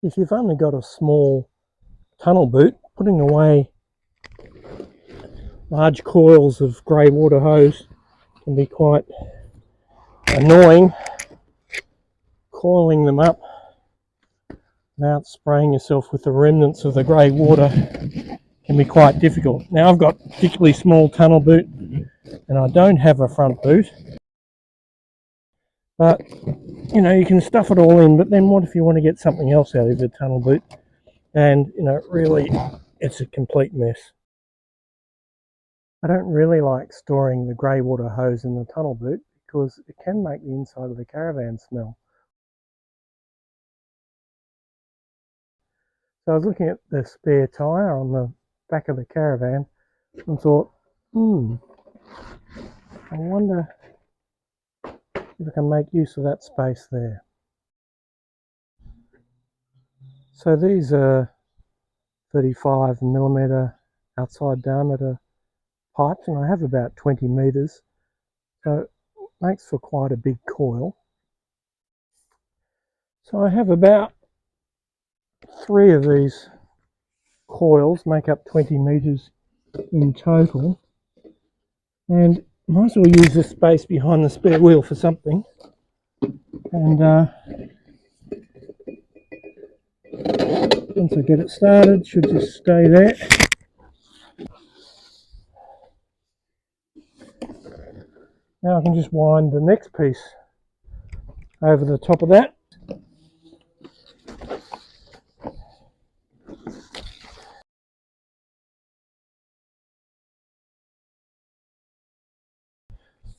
if you've only got a small tunnel boot, putting away large coils of grey water hose can be quite annoying. Coiling them up without spraying yourself with the remnants of the grey water can be quite difficult. Now I've got a particularly small tunnel boot and I don't have a front boot, but you know, you can stuff it all in, but then what if you want to get something else out of the tunnel boot, and you know, really it's a complete mess. I don't really like storing the grey water hose in the tunnel boot because it can make the inside of the Caravan smell. So I was looking at the spare tyre on the back of the Caravan and thought, I wonder if I can make use of that space there. So these are 35mm outside diameter pipes, and I have about 20 metres, so it makes for quite a big coil. So I have about 3 of these coils, make up 20 metres in total, and might as well use this space behind the spare wheel for something. And once I get it started, it should just stay there. Now I can just wind the next piece over the top of that.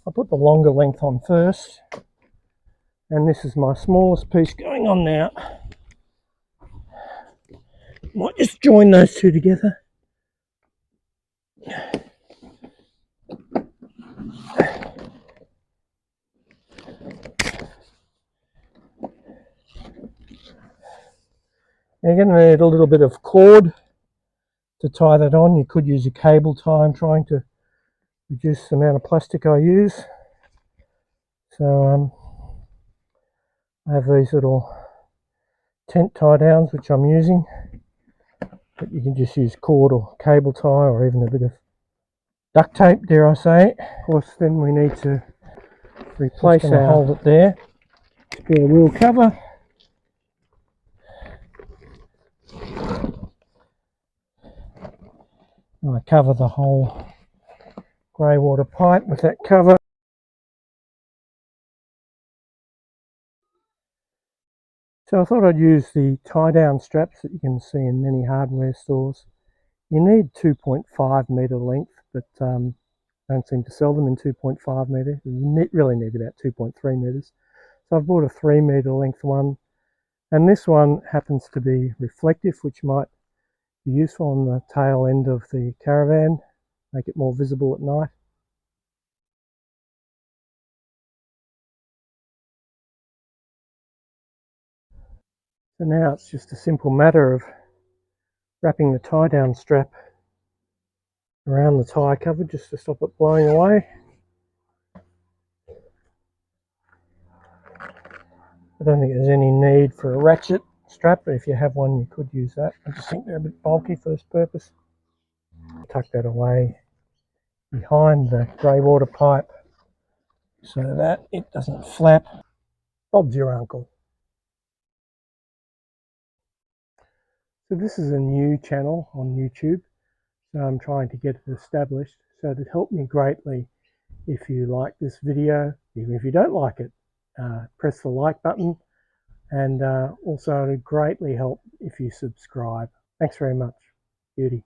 I put the longer length on first, and this is my smallest piece going on now. Might just join those two together. You're going to need a little bit of cord to tie that on. You could use a cable tie. I'm trying to reduce the amount of plastic I use. So I have these little tent tie downs which I'm using, but you can just use cord or cable tie or even a bit of duct tape, dare I say. Of course, then we need to replace our hold it there, spare wheel cover. I cover the whole grey water pipe with that cover. So I thought I'd use the tie down straps that you can see in many hardware stores. You need 2.5 metre length, but don't seem to sell them in 2.5 metre. You really need about 2.3 metres. So I've bought a 3 metre length one, and this one happens to be reflective, which might be useful on the tail end of the Caravan, make it more visible at night. So now it's just a simple matter of wrapping the tie down strap around the tyre cover just to stop it blowing away. I don't think there's any need for a ratchet strap, but if you have one you could use that. I just think they're a bit bulky for this purpose. Tuck that away behind the grey water pipe so that it doesn't flap. Bob's your uncle. So this is a new channel on YouTube, so I'm trying to get it established. So it'd help me greatly if you like this video. Even if you don't like it, press the like button, and also it would greatly help if you subscribe. Thanks very much. Beauty.